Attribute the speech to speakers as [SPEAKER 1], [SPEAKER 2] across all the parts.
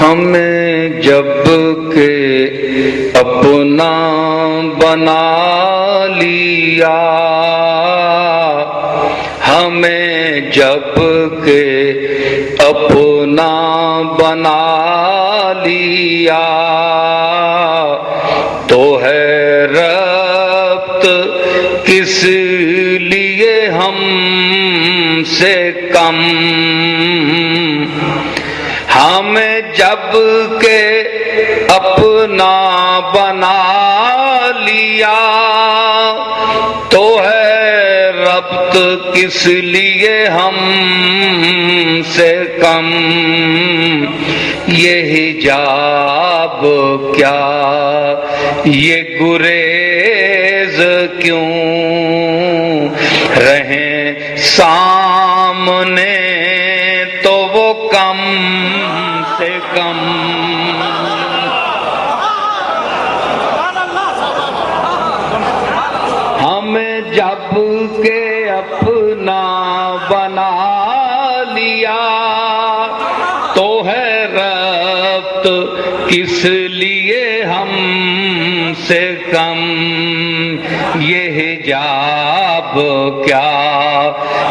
[SPEAKER 1] ہمیں جب کہ اپنا بنا لیا، ہمیں جب کہ اپنا بنا لیا، تو ہے ربط کس لیے ہم سے کم؟ ہمیں جب کہ اپنا بنا لیا، تو ہے ربط کس لیے ہم سے کم؟ یہ حجاب کیا، یہ گریز کیوں، رہیں سامنے تو وہ کم سے کم۔ ہمیں جب کہ اپنا بنا لیا، تو ہے ربط کس لیے ہم سے کم؟ یہ حجاب کیا،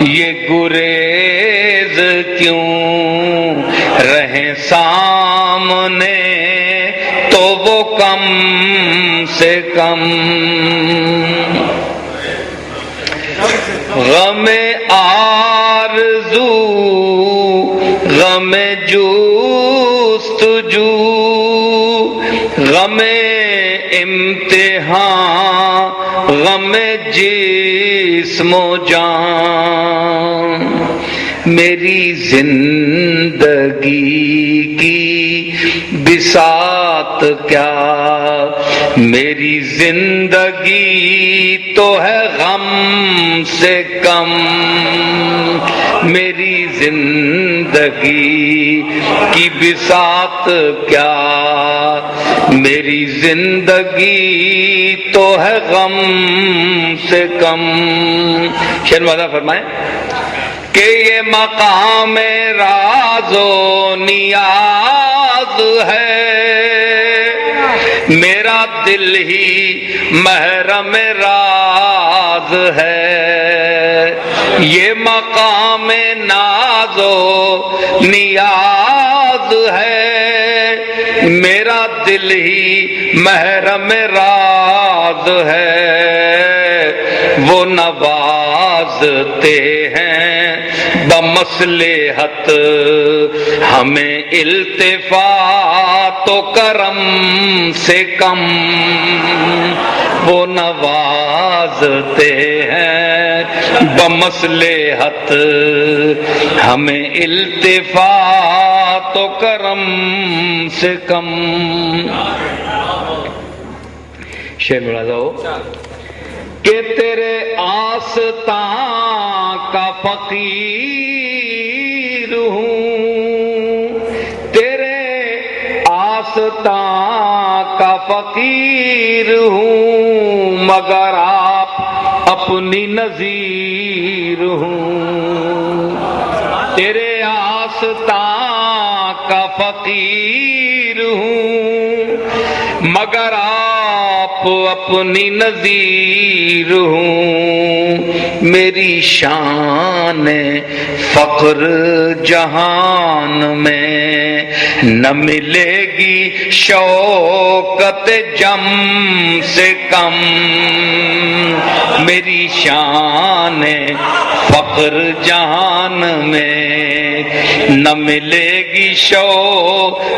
[SPEAKER 1] یہ گریز کیوں، رہیں سامنے تو وہ کم سے کم۔ غم آرزو، غم جستجو، غم امتحان، غم جسم و جان، میری زندگی کی بساط کیا، میری زندگی تو ہے غم سے کم، میری زندگی کی بساط کیا، میری زندگی تو ہے غم سے کم۔ شعر ماذا فرمائیں کہ یہ مقام راز و نیاز ہے، میرا دل ہی محرم راز ہے، یہ مقام ناز و نیاز ہے، میرا دل ہی محرم راز ہے، وہ نوازتے ہیں بمصلحت ہمیں التفات و کرم سے کم، وہ نوازتے ہیں بمصلحت ہمیں التفات و کرم سے کم۔ شعر ملاحظہ ہو کہ تیرے آستاں کا فقیر ہوں، تیرے آستاں کا فقیر ہوں، مگر آپ اپنی نظیر ہوں، تیرے آستاں کا فقیر ہوں، مگر آپ اپنی نظیر ہوں، میری شان فقر جہان میں نہ ملے گی شوکت جم سے کم، میری شان فقر جہان میں نہ ملے گی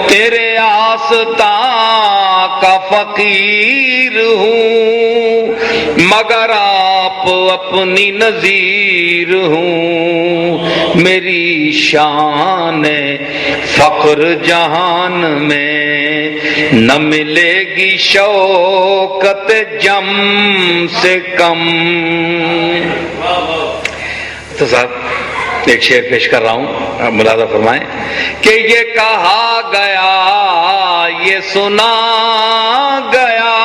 [SPEAKER 1] تیرے آستاں کا فقیر ہوں، مگر آپ اپنی نظیر ہوں، میری شان فقر جہان میں نہ ملے گی شوکت جم سے کم۔ تو صاحب ایک شعر پیش کر رہا ہوں، ملاحظہ فرمائیں کہ یہ کہا گیا، یہ سنا گیا،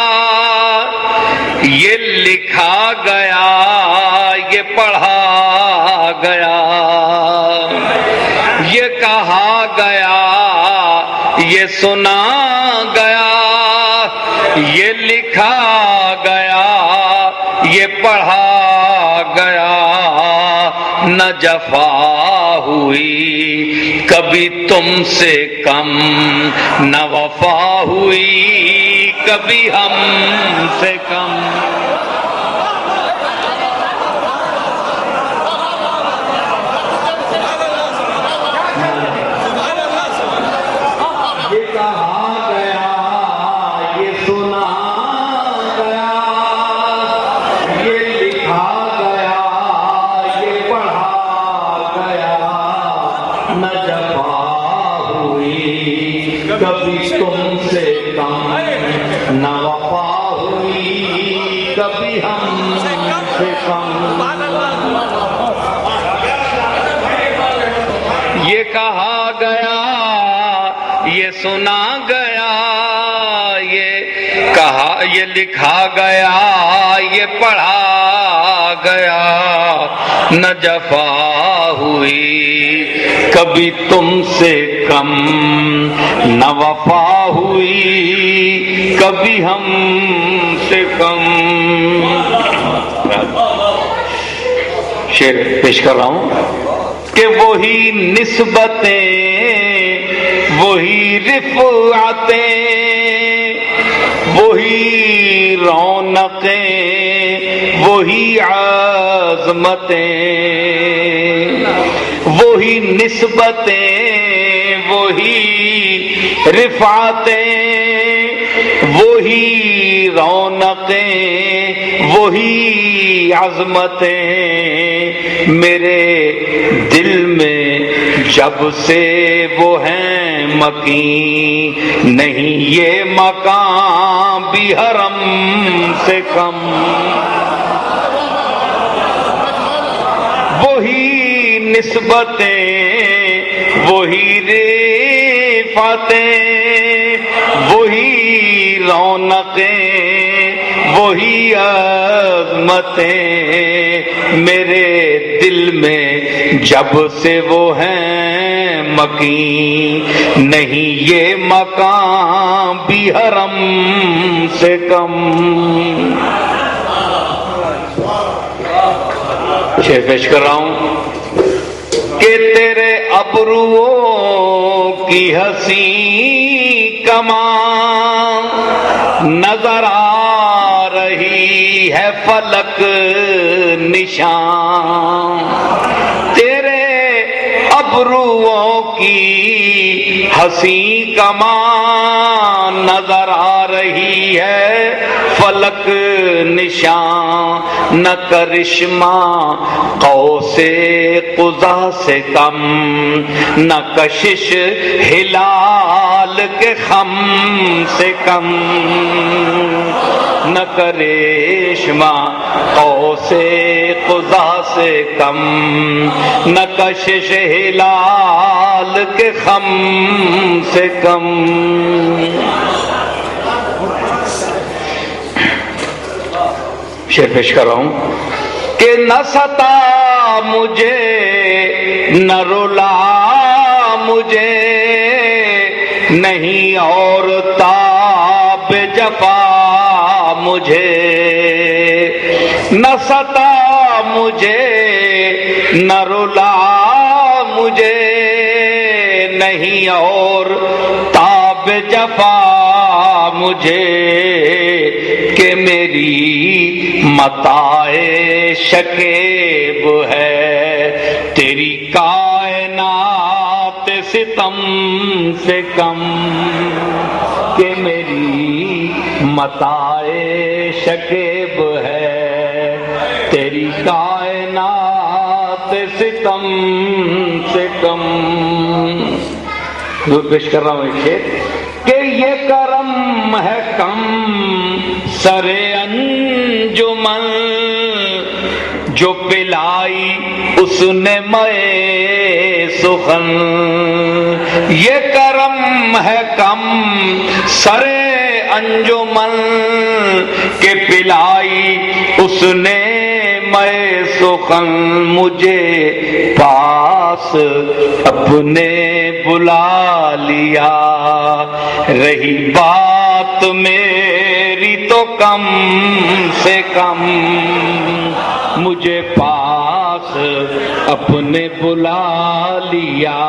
[SPEAKER 1] یہ لکھا گیا، یہ پڑھا گیا، کہا گیا یہ سنا گیا، یہ لکھا گیا یہ پڑھا گیا، نہ جفا ہوئی کبھی تم سے کم، نہ وفا ہوئی کبھی ہم سے کم۔ یہ کہا گیا یہ سنا گیا، یہ لکھا گیا یہ پڑھا گیا، نہ جفا ہوئی کبھی تم سے کم، نہ وفا ہوئی کبھی ہم سے کم۔ یہ کہا گیا یہ سنا گیا، یہ کہا یہ لکھا گیا یہ پڑھا گیا، نہ جفا ہوئی کبھی تم سے کم، نہ وفا ہوئی کبھی ہم سے کم۔ شعر پیش کر رہا ہوں کہ وہی نسبتیں، وہی رفعتیں، وہی رونقیں، وہی عظمتیں، وہی نسبتیں، وہی رفعتیں، وہی رونقیں، وہی عظمتیں، میرے دل میں جب سے وہ ہیں مکین، نہیں یہ مکان بھی حرم سے کم۔ وہی نسبتیں، وہی رفعتیں، وہی رونقیں، وہی عظمتیں، میرے دل میں جب سے وہ ہیں مکین، نہیں یہ مکان بھی حرم سے کم۔ شعر پیش کر رہا ہوں کہ تیرے ابروؤں کی حسین کمان نظر آ رہی ہے فلک نشان، تیرے ابروؤں کی حسین کمان نظر آ رہی ہے فلک نشان، نہ کرشمہ قوس قزح سے کم، نہ کشش ہلال کے خم سے کم، نہ کرشمہ قوس قزح سے کم، نہ کشش ہلال کے خم سے کم۔ شعر پیش کر رہا ہوں کہ نہ ستا مجھے نہ رلا مجھے، نہیں اور تاب جفا مجھے، نہ ستا مجھے نہ رلا مجھے، نہیں اور تاب جفا مجھے، کہ میری متاع شکیب ہے تیری کائنات ستم سے کم، کہ میری متاع شکیب ہے تیری کائنات ستم سے کم۔ پیش کر رہا ہوں ایک شعر کہ یہ کرم ہے کم سر انجمن جو پلائی اس نے مے سخن، یہ کرم ہے کم سر انجمن کہ پلائی اس نے میں سخن مجھے پاس اپنے بلا لیا، رہی بات میری تو کم سے کم مجھے پاس اپنے بلا لیا،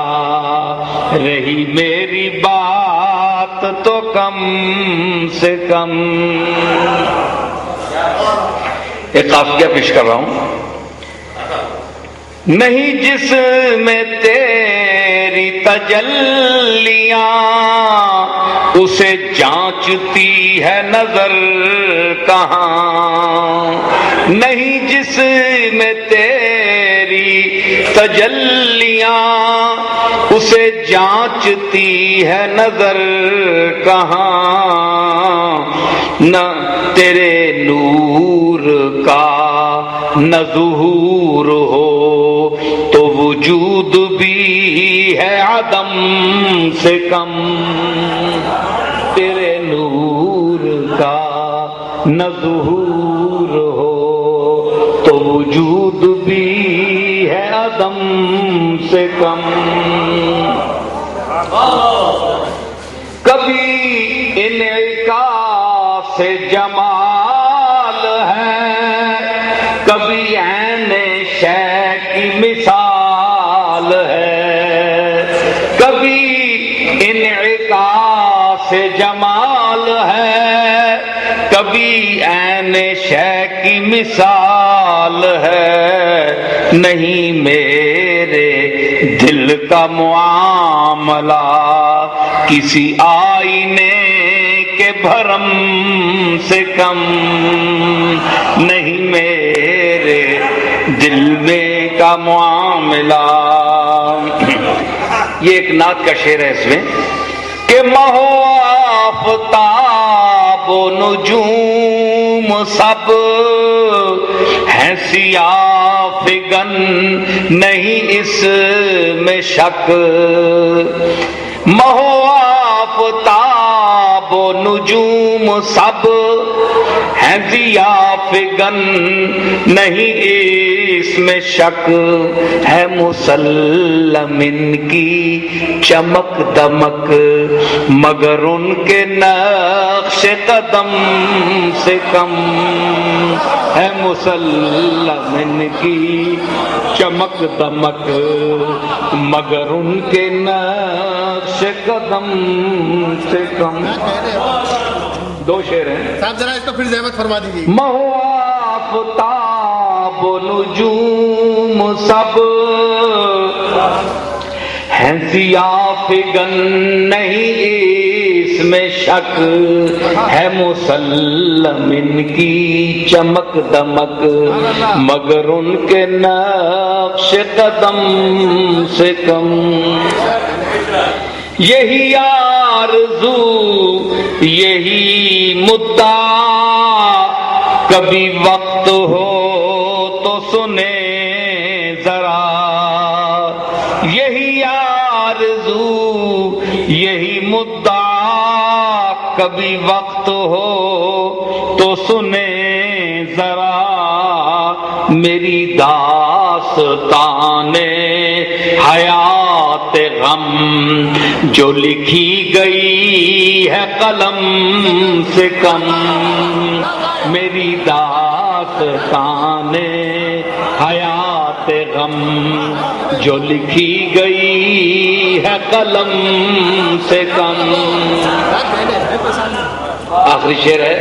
[SPEAKER 1] رہی میری بات تو کم سے کم۔ ایک قافیہ پیش کر رہا ہوں۔ نہیں جس میں تیری تجلیاں اسے جانچتی ہے نظر کہاں، نہیں جس میں تیری تجلیاں اسے جانچتی ہے نظر کہاں، نہ تیرے نور کا نہ ظہور ہو تو وجود بھی ہے عدم سے کم، تیرے نور کا نہ ظہور ہو تو وجود بھی ہے عدم سے کم۔ کبھی انعکاس جمال ہے، کبھی عین شے کی مثال ہے، کبھی انعکاس جمال ہے، کبھی عین شے کی مثال ہے، نہیں میرے دل کا معاملہ کسی آئینے کے بھرم سے کم، نہیں میرے دل میں کا معاملہ۔ یہ ایک نعت کا شعر ہے اس میں کہ ماہ و آفتاب و نجوم سب ہیں سیاہ فگن نہیں اس میں شک، ماہ و آفتاب و نجوم سب ہیں ضیاء فگن نہیں اس میں شک، ہے مسلم ان کی چمک دمک مگر ان کے نقش قدم سے کم، ہے مسلم ان کی چمک دمک مگر ان کے نقش قدم سے کم۔ دو شعر ہیں
[SPEAKER 2] صاحب، ذرا اس کو پھر زحمت فرما دیجیے۔
[SPEAKER 1] ماہ و آفتاب و نجوم سب ہیں ضیاء فگن نہیں اس میں شک، ہے مسلم ان کی چمک دمک مگر ان کے نقش قدم سے کم، یہی آرزو یہی مدعا کبھی وقت ہو تو سنے ذرا، یہی آرزو یہی مدعا کبھی وقت ہو تو سنے ذرا، میری داستان حیات غم جو لکھی گئی ہے قلم سے کم، میری داستان حیات غم جو لکھی گئی ہے قلم سے کم۔ آخری شعر ہے،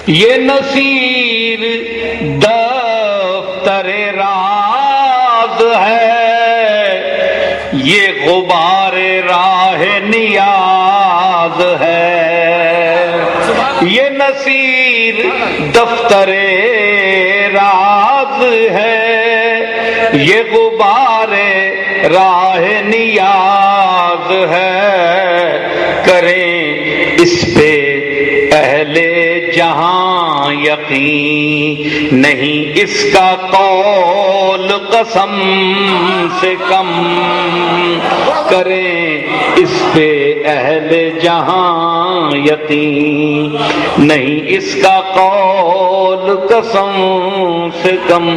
[SPEAKER 1] یہ نصیر دفتر راز ہے، یہ غبار راہ نیاز ہے، یہ نصیر دفتر راز ہے، یہ غبار راہ نیاز ہے، کریں اس پہ اہل جہاں یقین نہیں اس کا قول قسم سے کم کریں اس پہ اہل جہاں یقین نہیں اس کا قول قسم سے کم